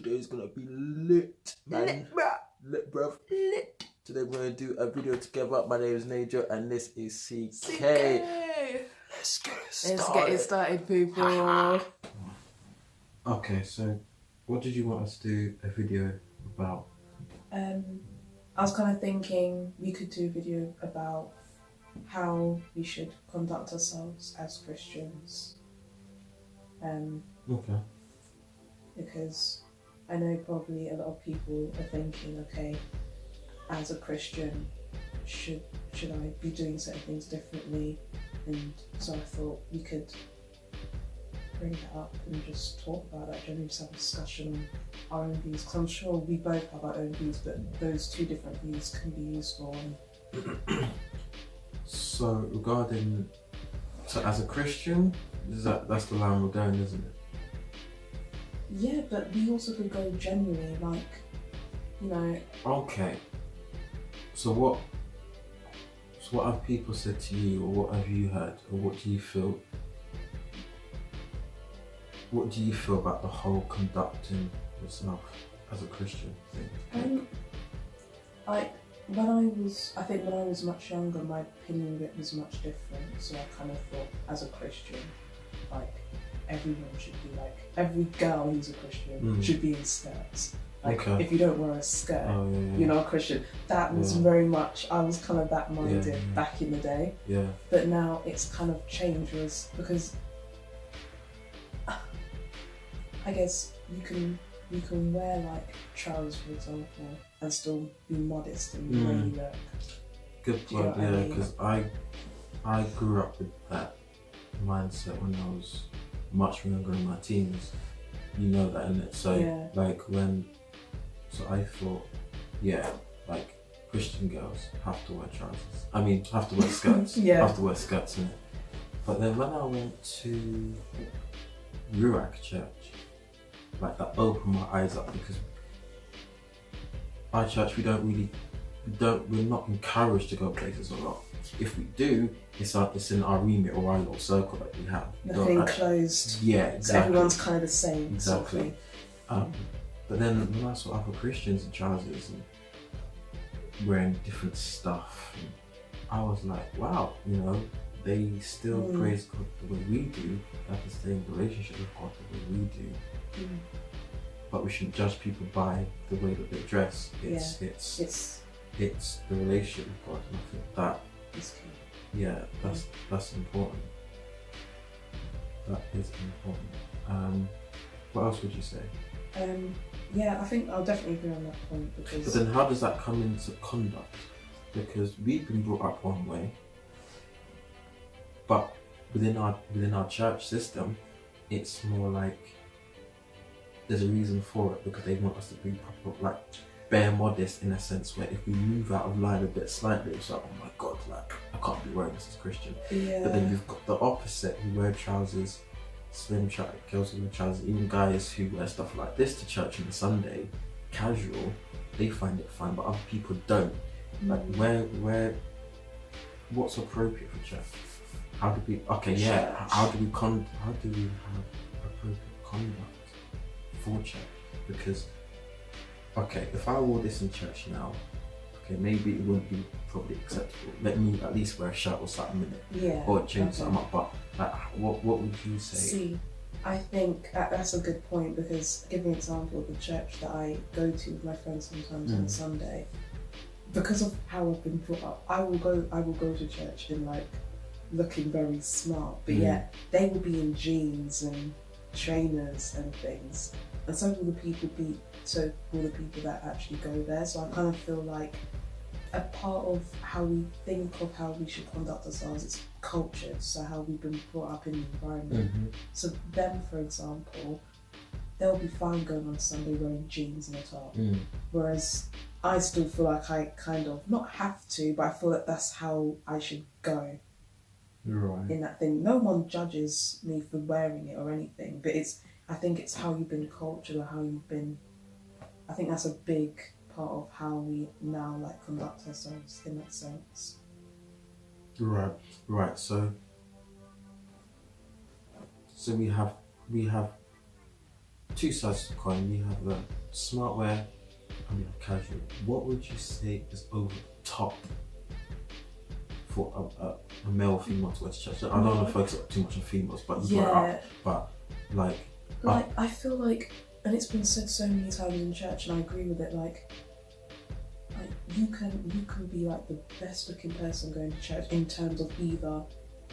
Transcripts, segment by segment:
today is gonna be lit, man. Lit, bruv. Lit. Today we're gonna do a video together. My name is Najo and this is CK. Let's get it started. Let's get it started, people. Okay, so what did you want us to do a video about? I was kind of thinking we could do a video about how we should conduct ourselves as Christians. Okay. Because I know probably a lot of people are thinking, okay, as a Christian, should I be doing certain things differently? And so I thought we could bring that up and just talk about that, generally just have a discussion on our own views. Because I'm sure we both have our own views, but those two different views can be useful. So regarding, as a Christian, that's the line we're going, isn't it? Yeah, but we also could go generally, like, you know. Okay. So what have people said to you, or what have you heard, or what do you feel? What do you feel about the whole conducting yourself as a Christian thing? I think when I was much younger, my opinion of it was much different. So I kind of thought, as a Christian, like, everyone should be like, every girl who's a Christian should be in skirts. Like, Okay. if you don't wear a skirt, you're not a Christian. That was very much, I was kind of that minded back in the day. Yeah. But now it's kind of changed, because I guess you can wear like trousers, for example, and still be modest in the way you look. Good point. Yeah, because I grew up with that mindset when I was much younger, in my teens. You know that, innit? So so I thought, like, Christian girls have to wear trousers. I mean, have to wear skirts. Have to wear skirts, innit? But then when I went to Ruach Church, like, that opened my eyes up, because our church, we're not encouraged to go places a lot. If we do, it's in our remit or our little circle that we have. Nothing closed. Yeah, exactly. So everyone's kind of the same. Exactly. Sort of. But then when I saw other Christians in trousers and wearing different stuff, I was like, wow, they still praise God the way we do. They have the same relationship with God the way we do. But we shouldn't judge people by the way that they dress. It's the relationship with God, and I think that is key. Yeah, that's important. That is important. What else would you say? I think I'll definitely agree on that point, because. But then, how does that come into conduct? Because we've been brought up one way, but within our church system, it's more like there's a reason for it, because they want us to be proper, like, bare modest, in a sense where if we move out of line a bit slightly, it's like, oh my God, like, I can't be wearing this as Christian. Yeah. But then you've got the opposite, who wear trousers, slim girls who wear trousers, even guys who wear stuff like this to church on a Sunday, casual, they find it fine, but other people don't. Like, what's appropriate for church? How do we have appropriate conduct for church? Because, okay, if I wore this in church now, maybe it wouldn't be probably acceptable. Let me at least wear a shirt or something in it, or change something up. But like, what would you say? See, I think that's a good point, because I'll give you an example of the church that I go to with my friends sometimes on Sunday. Because of how I've been brought up, I will go to church in, like, looking very smart, but yet they will be in jeans and trainers and things, and so will the people that actually go there. So I kind of feel like a part of how we think of how we should conduct ourselves is culture, so how we've been brought up in the environment. So them, for example, they'll be fine going on Sunday wearing jeans and a top, whereas I still feel like I kind of not have to, but I feel that that's how I should go. Right. In that thing, no one judges me for wearing it or anything, but I think it's how you've been cultured, or how you've been. I think that's a big part of how we now, like, conduct ourselves in that sense. Right. So we have two sides to the coin. You have the smart wear and you have casual. What would you say is over the top for a male or female to wear to church? I don't want to focus too much on females, but you brought it up. But like I feel like, and it's been said so many times in church, and I agree with it. Like you can be like the best looking person going to church in terms of either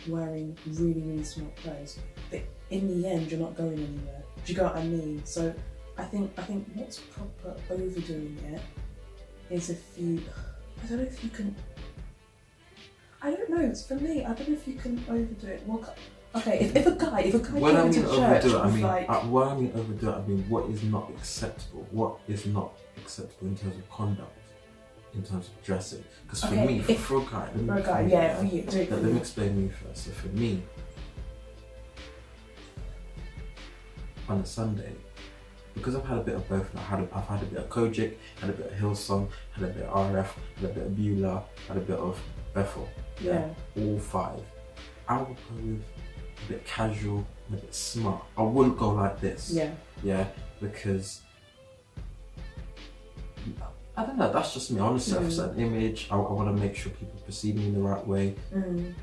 wearing really, really smart clothes, but in the end you're not going anywhere. Do you get what I mean? So I think what's proper overdoing it is if you, I don't know if you can, I don't know, it's for me, I don't know if you can overdo it. Well, okay, if a guy when I came mean to church overdo it, I with mean like, when I mean overdo it, I mean what is not acceptable. What is not acceptable in terms of conduct, in terms of dressing. Because for me, for a guy, let me explain me first. So for me, on a Sunday, because I've had a bit of both now, I've had a bit of Kojic, had a bit of Hillsong, had a bit of RF, had a bit of Beulah, had a bit of Bethel. Yeah. All five. I would go with a bit casual and a bit smart. I wouldn't go like this. Yeah. Yeah, because I don't know, that's just me. I want to set a certain image. I want to make sure people perceive me in the right way. Wearing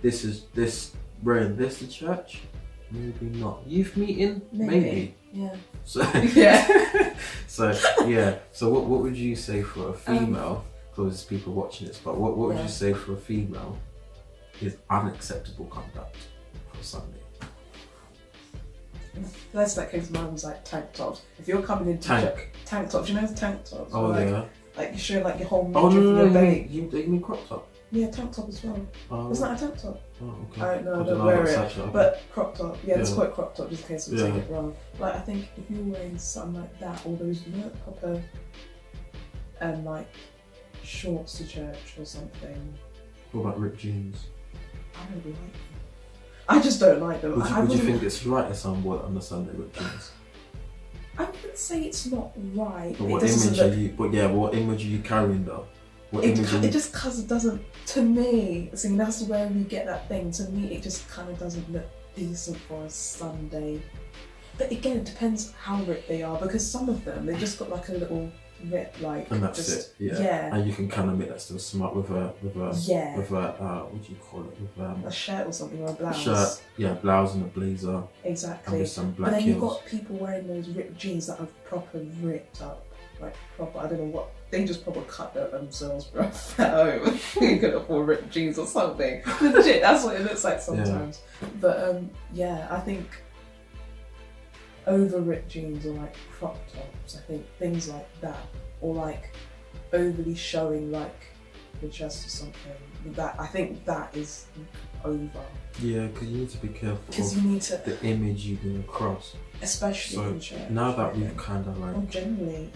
this to church? Maybe not. Youth meeting? Maybe. Yeah. So Yeah. So what would you say for a female? Because there's people watching this, but what would you say for a female is unacceptable conduct for Sunday? First that came to mind was like tank tops. If you're coming in tank tops, you know tank tops? Oh yeah. Like you show like your whole Oh no, your belly. you mean crop top? Yeah, tank top as well. It's not a tank top. Oh, okay. I don't wear it. But crop top. Yeah, let's Yeah. call it crop top just in case we take it wrong. Like I think if you're wearing something like that, or those proper like shorts to church or something. What about ripped jeans? I don't really like them. I just don't like them. Would you think it's right if someone wore it on the Sunday ripped jeans? I wouldn't say it's not right. But what image are you? But yeah, what image are you carrying though? It just cause it doesn't. To me, see, that's where we get that thing. To me, it just kind of doesn't look decent for a Sunday. But again, it depends how ripped they are, because some of them they just got like a little rip, like. And that's just, it. Yeah. And you can kind of make that still smart with a what do you call it? With a shirt or something, or a blouse. Shirt, yeah, blouse and a blazer. Exactly. And with some black but then heels. you've got people wearing those ripped jeans that are proper ripped up, like proper. I don't know what. They just probably cut themselves, bro. At home. You could afford ripped jeans or something. Legit, that's what it looks like sometimes. Yeah. But I think over ripped jeans or like crop tops, I think things like that, or like overly showing like your chest or something. That I think that is over. Yeah, because you need to be careful. Because you need to the image you bring across, especially in church. Now that we've kind of like, or generally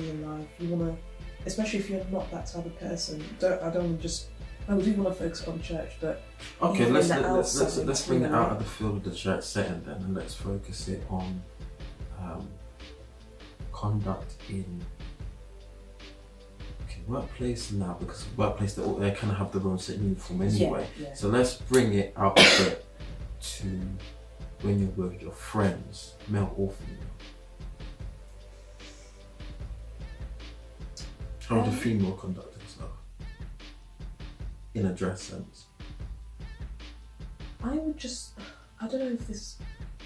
in life, you want to, especially if you're not that type of person. I do want to focus on church, but okay, let's bring it out of the field of the church setting then, and let's focus it on conduct in workplace now, because workplace they kind of have their own set uniform anyway. Yeah. So let's bring it out of it to when you're with your friends, male or female. How do female conduct themselves in a dress sense? I would just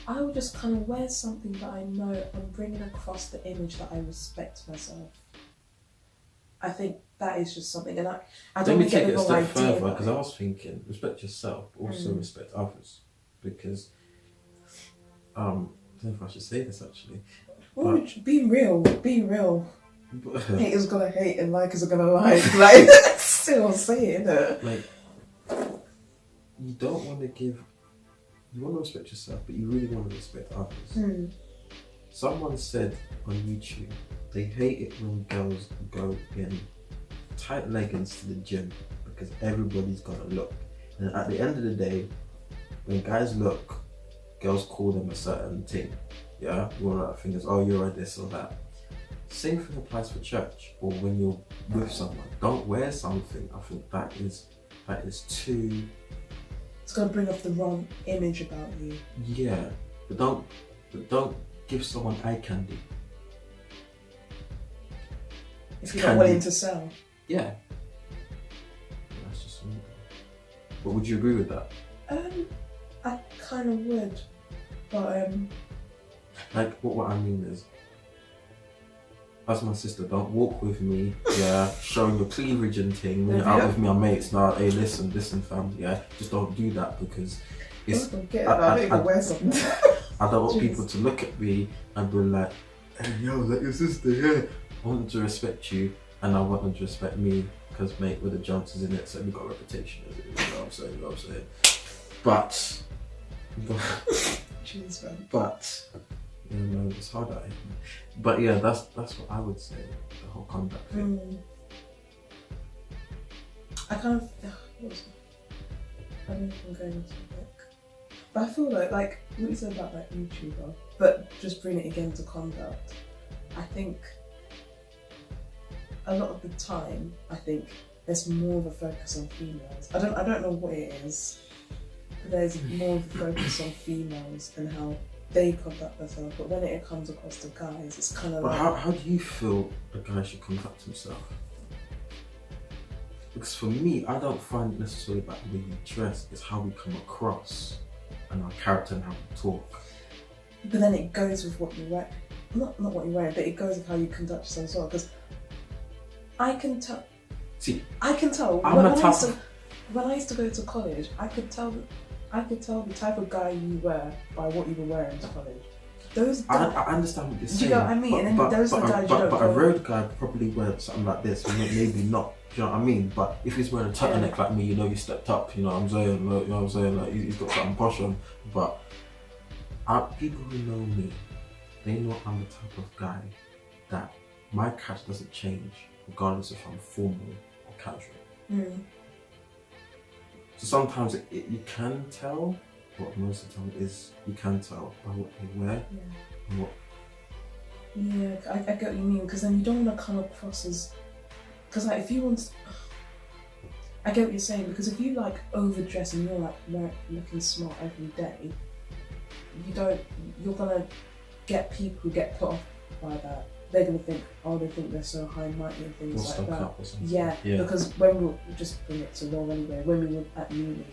kind of wear something that I know I'm bringing across the image that I respect myself. I think that is just something, and I don't want to get the wrong idea. Let me take it a step further, because I was thinking, respect yourself, but also respect others, because I don't know if I should say this actually. Well, be real. Haters gonna hate and likers are gonna like. Like, still saying it. Like, you don't want to give. You want to respect yourself, but you really want to respect others. Someone said on YouTube they hate it when girls go in tight leggings to the gym because everybody's gonna look. And at the end of the day, when guys look, girls call them a certain thing. Yeah, one of that things. Oh, you're a this or that. Same thing applies for church or when you're with someone. Don't wear something. I think that is too. It's gonna bring off the wrong image about you. Yeah, but don't give someone eye candy? If you're not willing to sell. Yeah. That's just me. But would you agree with that? I kind of would, but Like, what I mean is, as my sister, don't walk with me, yeah, showing your cleavage and thing, when you're out with me and mates, now, hey, listen, family, yeah, just don't do that, because it's, don't get it, I don't even wear something. I don't want people to look at me and be like, hey, yo, that your sister, yeah. I want them to respect you, and I want them to respect me, because, mate, we're the Johnsons in it, so we've got a reputation, you know what I'm saying, But, Jeez, man. but, you know, it's hard out here. But yeah, that's what I would say, the whole conduct thing. I kind of, I don't know if I'm going into it. But I feel like what you said about that YouTuber, but just bring it again to conduct. I think a lot of the time, there's more of a focus on females. I don't know what it is, but there's more of a focus on females and how they conduct themselves. But when it comes across to guys, it's kind of But like... how do you feel a guy should conduct himself? Because for me, I don't find it necessarily about the way you dress, it's how we come across and our character and how we talk. But then it goes with what you wear. Not what you wear, but it goes with how you conduct yourself as well. Because I can tell. See, I can tell. When I used to go to college, I could tell the type of guy you were by what you were wearing to college. Those guys, I understand what you're saying. Do you know what I mean? And then those are the guys you don't But a go road guy probably wears something like this, maybe not. Do you know what I mean? But if he's wearing a turtleneck like me, you know, you stepped up. You know what I'm saying? Like, you know what I'm saying? Like, he's got something posh on. But people who know me, they know I'm the type of guy that my catch doesn't change regardless if I'm formal or casual. So sometimes you can tell, but most of the time you can tell by what they wear and what. Yeah, I get what you mean, because then you don't want to come across as... Because if you want... I get what you're saying, because if you overdress and you're looking smart every day, you're gonna get people who get put off by that. They're gonna think, they think they're so high and mighty and things like that. Yeah, because when we'll just bring it to law anyway, when we were at uni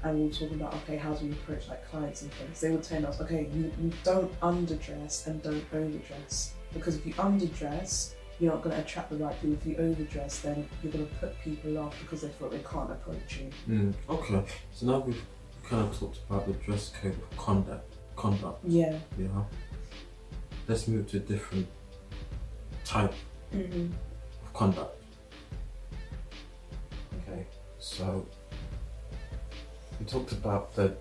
and we were talking about, okay, how do we approach clients and things, they would tell us, okay, you don't underdress and don't overdress, because if you underdress, you're not going to attract the right people. If you overdress, then you're going to put people off because they feel they can't approach you. Okay, so now we've kind of talked about the dress code of conduct. Yeah. Yeah. Let's move to a different type of conduct. Okay, so we talked about the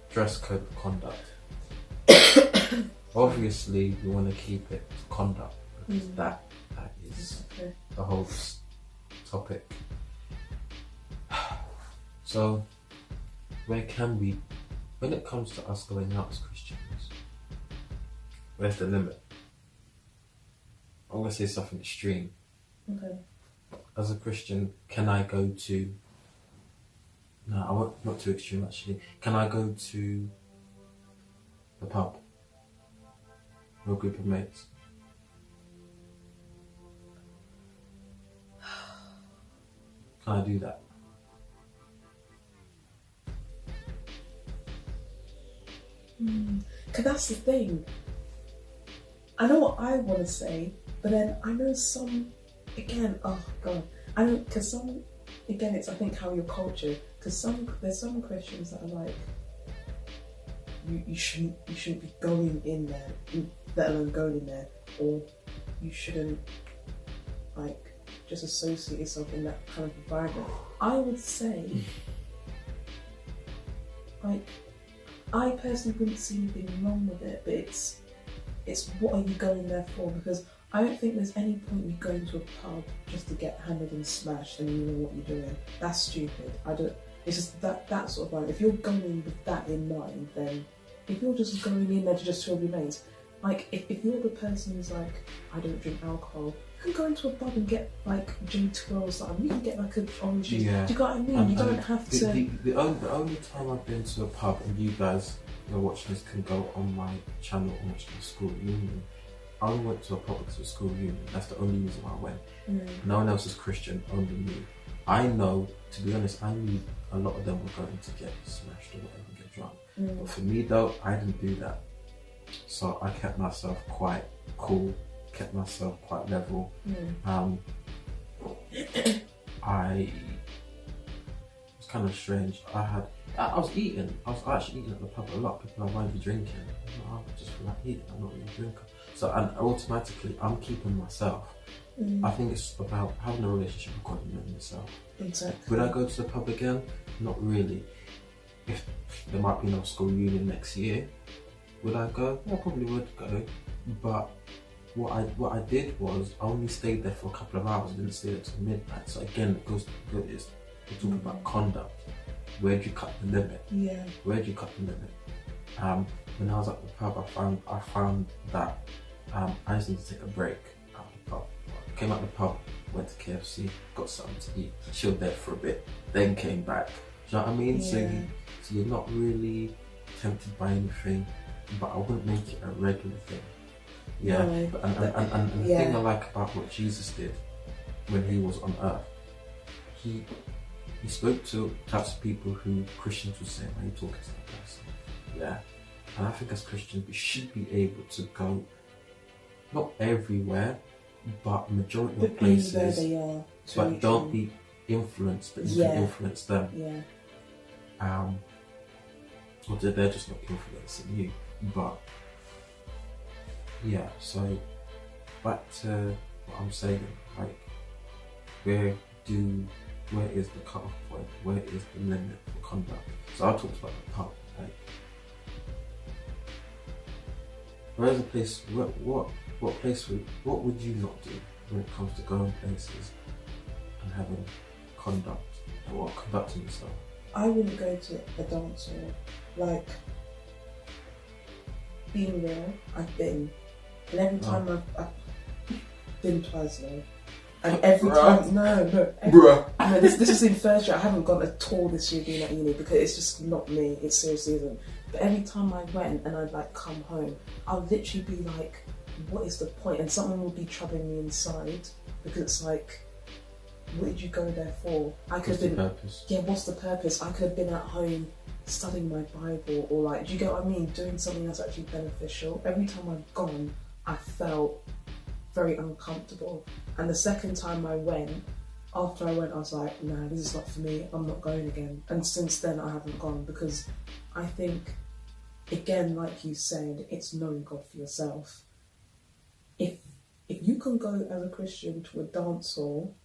dress code of conduct. Obviously, we want to keep it to conduct because that is the whole topic. So, where can we, when it comes to us going out as Christians, where's the limit? I'm going to say something extreme. Okay. As a Christian, can I go to... No, I won't, not too extreme actually. Can I go to the pub with a group of mates? Can I do that? Because that's the thing. I know what I want to say, but then I know some, again, oh God. I know, because some, again, it's I think how your culture, because there's some Christians that are like, you shouldn't be going in there, let alone going in there, or you shouldn't just associate yourself in that kind of environment. I would say, I personally wouldn't see anything wrong with it, but it's what are you going there for? Because I don't think there's any point you going to a pub just to get hammered and smashed and you know what you're doing. That's stupid. It's just that sort of vibe. If you're going with that in mind, then if you're just going in there to just chill with your mates, if you're the person who's like, I don't drink alcohol, can go into a pub and get like J2L or something. You can get like an orange juice. Yeah. Do you get what I mean? You don't have to. The only time I've been to a pub, and you guys who are watching this can go on my channel and watch my school reunion. I only went to a pub because of school reunion. That's the only reason why I went. No one else is Christian, only me. I know, to be honest, I knew a lot of them were going to get smashed or whatever, get drunk. But for me though, I didn't do that. So I kept myself quite cool, kept myself quite level. It was kind of strange. I was eating. I was actually eating at the pub a lot. People are, why are you drinking? I just feel like eating. I'm not really a drinker. So and automatically, I'm keeping myself. I think it's about having a relationship with God and yourself. Exactly. Would I go to the pub again? Not really. If there might be no school reunion next year, would I go? I probably would go. But what I did was I only stayed there for a couple of hours. I didn't stay there till midnight. So again, it goes to good is we're talking about conduct. Where do you cut the limit? Yeah. Where do you cut the limit? When I was at the pub, I found that I just need to take a break out of the pub. Came out the pub, went to KFC, got something to eat, chilled there for a bit, then came back. Do you know what I mean? Yeah. So you're not really tempted by anything, but I wouldn't make it a regular thing. Yeah. No, and the thing I like about what Jesus did when he was on earth, he spoke to types of people who Christians would say, "Why are you talking to that person?" Yeah. And I think as Christians we should be able to go not everywhere, but majority of places, where they are, but don't be influenced, but you can influence them. Yeah. Or they're just not influencing you. But yeah, so back to what I'm saying, like where is the cutoff point? Where is the limit for conduct? So I talked about the pub, like where's a place what would you not do when it comes to going places and having conduct or conducting yourself? I wouldn't go to a dance hall. Like, being real, I've been. And every time I've been twice now. And every time, no, this is in first year. I haven't gone at all this year being at uni because it's just not me. It seriously isn't. But every time I went and I'd like come home, I'd literally be like, what is the point? And something would be troubling me inside because it's like, what did you go there for? What's the purpose? Yeah, what's the purpose? I could have been at home studying my Bible or like, do you get what I mean? Doing something that's actually beneficial. Every time I've gone, I felt very uncomfortable. And the second time I went, after I went, I was like, nah, this is not for me. I'm not going again. And since then, I haven't gone because I think, again, like you said, it's knowing God for yourself. If you can go as a Christian to a dance hall,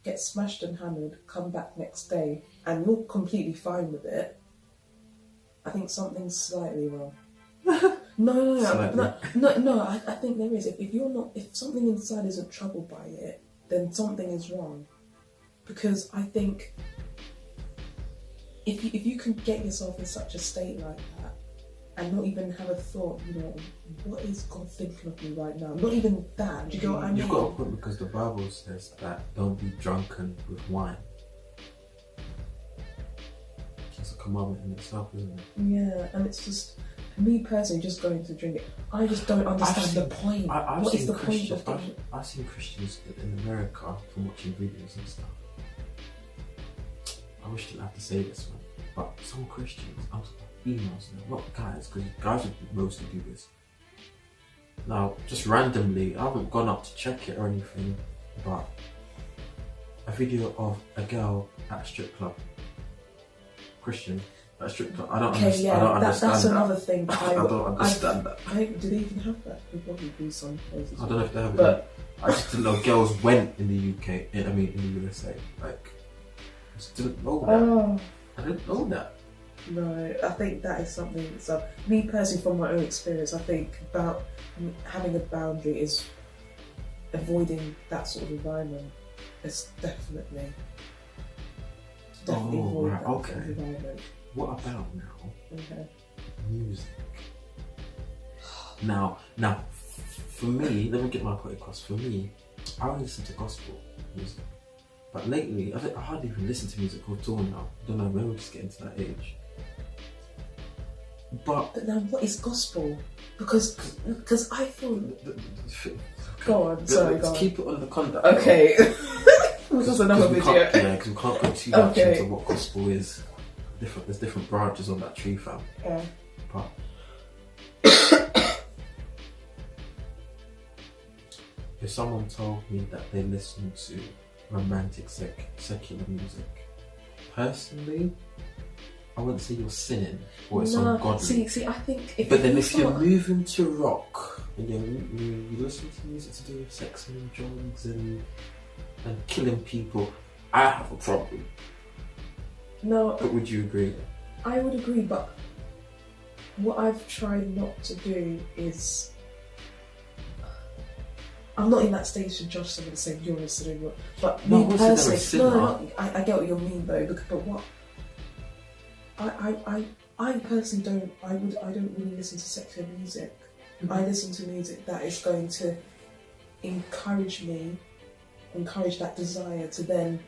get smashed and hammered, come back next day, and you're completely fine with it, I think something's slightly wrong. No, I think there is. If something inside isn't troubled by it, then something is wrong. Because I think if you can get yourself in such a state like that and not even have a thought, what is God thinking of me right now? Not even that. Do you get what I mean? You've got a point because the Bible says that don't be drunken with wine. It's a commandment in itself, isn't it? Yeah, and it's just me personally just going to drink it. I just don't understand the point. What is the point of it? I've seen Christians in America from watching videos and stuff. I wish I didn't have to say this one, but some Christians, I'm females now, not guys, because guys would mostly do this. Now, just randomly, I haven't gone up to check it or anything, but a video of a girl at a strip club, Christian, at a strip club. I don't understand. That's another thing. I don't understand that. Do they even have that? They probably do some places. I don't know if they have it. But I just didn't know girls went in the UK. In the USA. Like, I just didn't know that. I didn't know that. No, I think that is something. So, me personally, from my own experience, I think about having a boundary is avoiding that sort of environment. It's definitely avoid that sort of environment. What about now? Okay. Music. Now, for me, let me get my point across. For me, I only listen to gospel music. But lately, I hardly even listen to music at all now. I don't know, maybe we're just getting to that age. But now, what is gospel? Because I feel. Go on, sorry, go on. Keep it on the conduct. Okay. Because another video. Because we can't go too much Okay. into what gospel is. There's different branches on that tree, fam. Yeah. But if someone told me that they listen to romantic secular music, personally, I wouldn't say you're sinning or it's ungodly. See, I think. But then if you're moving to rock and you listen to music to do with sex and drugs and killing people, I have a problem. No. But would you agree? I would agree, but what I've tried not to do is. I'm not in that stage to judge someone and say you're a sinner, but No, me I wouldn't say personally, they're a sinner. I get what you mean though. But what I personally don't. I don't really listen to secular music. Mm-hmm. I listen to music that is going to encourage that desire to then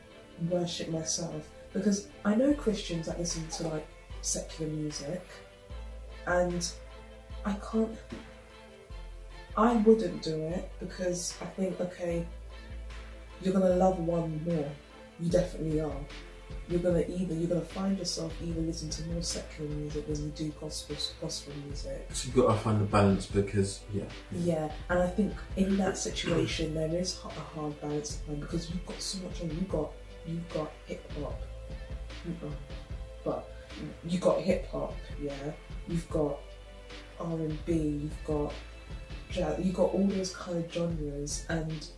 worship myself. Because I know Christians that listen to like secular music, and I wouldn't do it because I think, okay, you're gonna love one more. You definitely are. You're gonna find yourself either listening to more secular music than you do gospel music. So you've got to find the balance because Yeah, and I think in that situation there is a hard balance to find because you've got so much on. You've got hip hop, but you've got hip hop, yeah. You've got R&B, you've got jazz, you've got all those kind of genres, and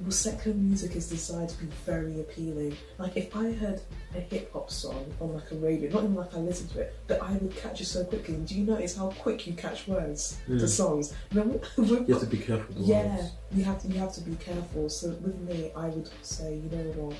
secular music is designed to be very appealing. Like if I heard a hip hop song on like a radio, not even like I listened to it, but I would catch it so quickly. And do you notice how quick you catch words to songs? you have to be careful with the words. You have to be careful. So with me, I would say, you know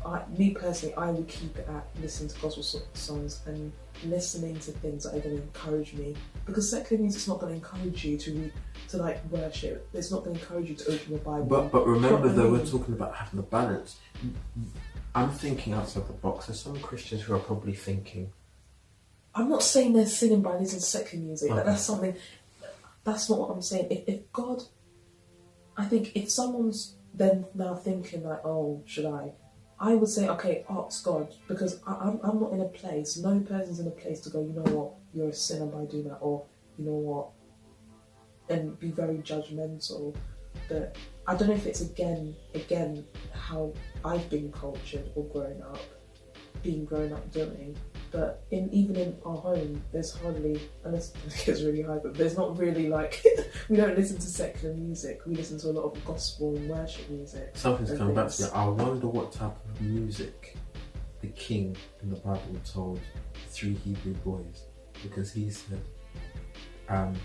what? Me personally, I would keep it at listening to gospel songs and listening to things that are going to encourage me. Because secular music's not going to encourage you to like worship. It's not going to encourage you to open your Bible. But remember though, we're talking about having the balance. I'm thinking outside the box. There's some Christians who are probably thinking. I'm not saying they're sinning by listening to secular music. Okay. That's something. That's not what I'm saying. If God, I think if someone's then now thinking like, oh, should I would say, okay, ask God, because I'm not in a place, no person's in a place to go, you know what, you're a sinner by doing that, or you know what, and be very judgmental. But I don't know if it's again how I've been cultured or grown up doing. But even in our home, there's hardly, unless it gets really high, but there's not really like, we don't listen to secular music. We listen to a lot of gospel and worship music. Something's coming back to that. I wonder what type of music the king in the Bible told the 3 Hebrew boys, because he said, I'm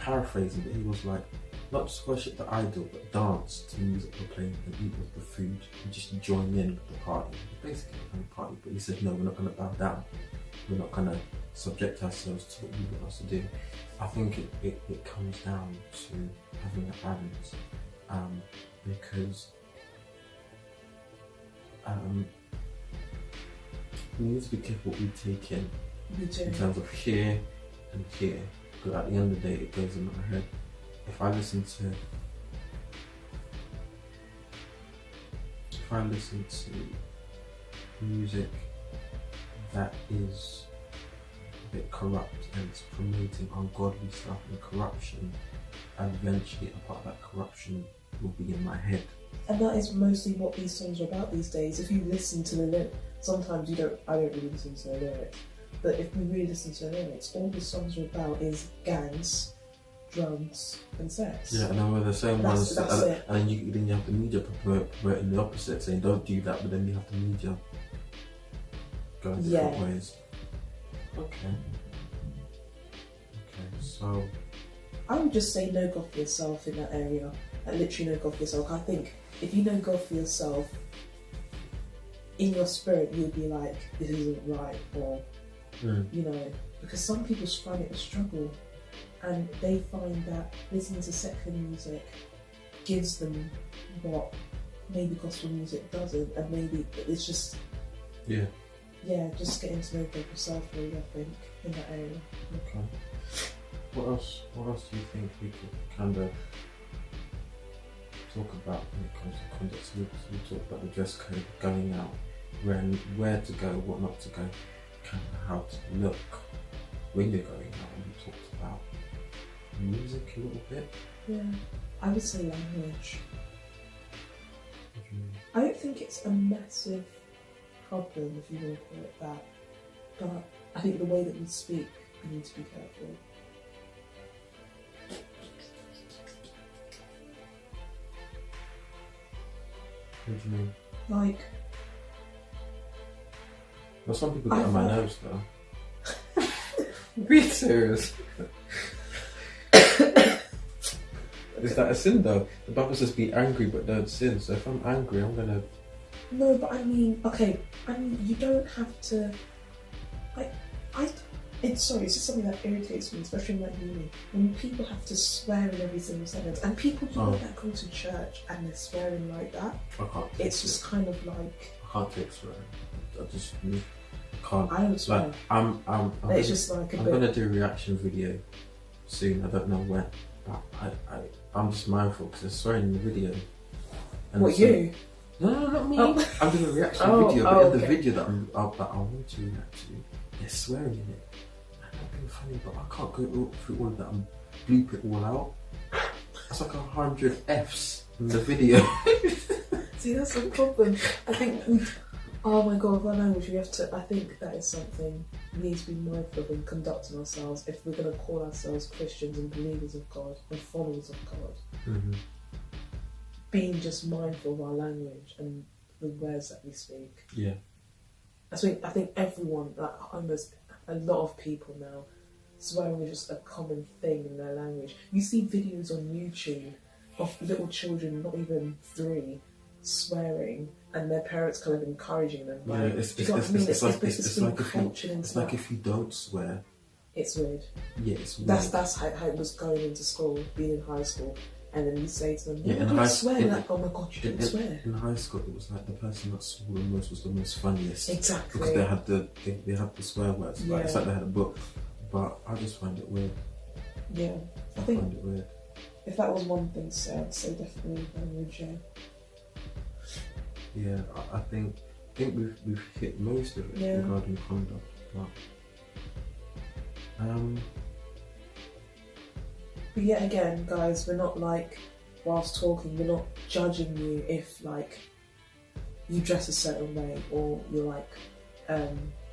paraphrasing, but he was like, not just worship the idol, but dance to the music we're playing and eat with the food and just join in with the party. Basically, kind of party. But he said, no, we're not going to bow down. We're not going to subject ourselves to what you want us to do. I think it comes down to having a balance, because we need to be careful what we take in terms of here and here. Because at the end of the day, it goes in my head. If I listen to music that is a bit corrupt and it's promoting ungodly stuff and corruption, and eventually a part of that corruption will be in my head. And that is mostly what these songs are about these days. If you listen to the lyrics, sometimes I don't really listen to the lyrics, but if we really listen to the lyrics, all the songs are about is gangs, drugs and sex. Yeah, and then we're the same ones. That's it. And then you have the media promoting the opposite, saying don't do that, but then you have the media going different ways. Okay, so I would just say know God for yourself in that area. Like literally know God for yourself. I think if you know God for yourself, in your spirit you'll be like, this isn't right, or you know, because some people find it a struggle. and they find that listening to secular music gives them what maybe gospel music doesn't, and maybe it's just just getting to know God yourself, really, I think, in that area. Okay. What else do you think we could kind of talk about when it comes to conduct? So we talked about the dress code, going out, where to go, what not to go, kind of how to look when you're going out. And we talked about music a little bit. Yeah, I would say language. What do you mean? I don't think it's a massive problem, if you want to call it that, but I think the way that we speak, we need to be careful. What do you mean? Like, Well, some people get I on my thought- nerves though. Be serious. Is that a sin though? The Bible says be angry but don't sin. So if I'm angry, I'm gonna. no, but I mean, you don't have to. It's just something that irritates me, especially in like uni, when people have to swear in every single sentence, and people that go to church and they're swearing like that. I can't. Take It's just kind of like, I can't take swearing. I just can't. I don't swear. Like I'm It's gonna, just like a I'm bit. gonna do a reaction video soon. I don't know when, but I'm just mindful because they're swearing in the video. And What, so- you? No, not me. Oh. I'm doing a reaction video, but in the video that I want to react to, they're swearing in it. And I've been funny, but I can't go through all of that and bleep it all out. That's like 100 Fs in the video. See, that's the problem. I think oh my god, that language, we have to, I think that is something we need to be mindful of in conducting ourselves if we're going to call ourselves Christians and believers of God and followers of God. Mm-hmm. Being just mindful of our language and the words that we speak. Yeah. I think everyone, like almost a lot of people now, swearing is just a common thing in their language. You see videos on YouTube of little children, not even 3, swearing, and their parents kind of encouraging them. Yeah, Like, it's do you know what I mean? like It's if you don't swear. It's weird. Yeah, it's weird. That's how it was going into school, being in high school, and then you say to them, Yeah, "You in don't high- swear." in- Like, oh my god, you didn't swear. In high school, it was like the person that swore the most was the most funniest. Exactly. Because they had the swear words. Like, it's like they had a book. But I just find it weird. Yeah, I I think find it weird. if that was one thing to say, I'd say definitely language. Yeah. Yeah, I think we've hit most of it Yeah. regarding conduct. But yet again, guys, we're not like, whilst talking, we're not judging you if like you dress a certain way or you're like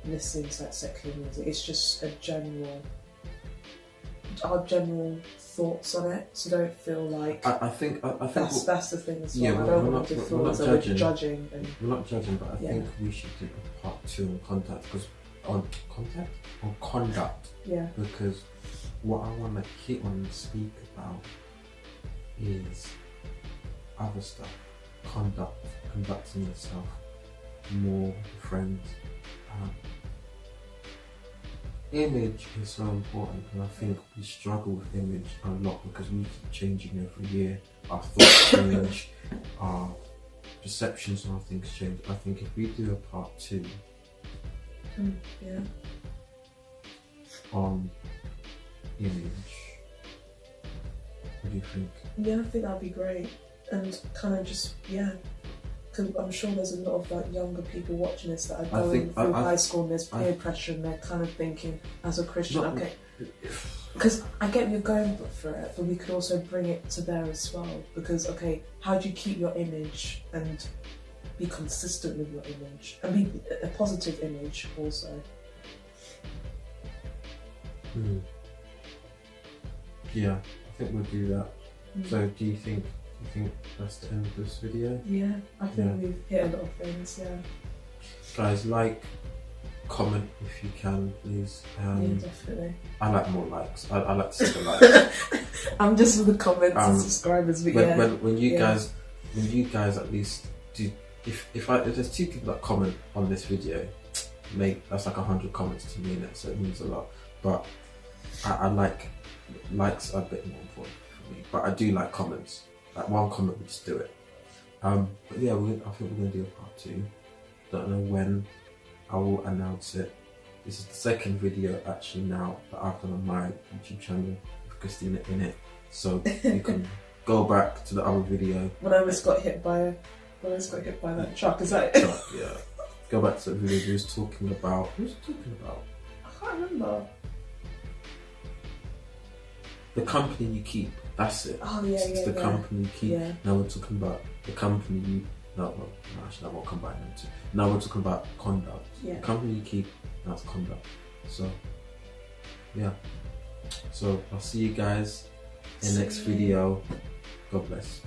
listening to that secular music. It's just our general thoughts on it. So don't feel like I think that's the thing as well. Yeah, I we're don't not- want to we're feel not as though we're judging. judging and we're not judging, but I Yeah. think we should do a part 2 on conduct yeah. because what I want to hit on and speak about is other stuff, conducting yourself more with friends. Image is so important, and I think we struggle with image a lot because we keep changing every year. Our thoughts change, our perceptions on things change. I think if we do a part 2 Yeah. on image, what do you think? Yeah, I think that'd be great. And kind of just, yeah. Because I'm sure there's a lot of like younger people watching this that are I going think- through I- high school and there's peer I- pressure and they're kind of thinking, as a Christian, Not- okay. Because I get you're going for it, but we could also bring it to there as well. Because, okay, how do you keep your image and be consistent with your image? And be a positive image also. Yeah, I think we'll do that. So do you think that's the end of this video? Yeah, I think Yeah. we've hit a lot of things, yeah. Guys, like, comment if you can, please. Yeah, definitely. I like more likes. I like to see the likes. I'm just with the comments and Um, subscribers, but when you Yeah. guys at least do, if there's 2 people that comment on this video, that's like 100 comments to me, and so it means a lot. But I like likes are a bit more important for me, but I do like comments. Like one comment would just do it. But yeah, I think we're gonna do a part 2. Don't know when. I will announce it. This is the second video actually now that I've done on my YouTube channel with Christina in it. So you can go back to the other video. When I almost got hit by that truck, is that it? Truck, yeah. Go back to the video we was talking about. Who was talking about? I can't remember. The company you keep. That's it. Oh yeah, It's the company you keep. Yeah. Now we're talking about the company you. No, actually, I won't combine them two. Now we're talking about conduct. Yeah. The company you keep. That's conduct. So, yeah. So I'll see you guys in the next video. God bless.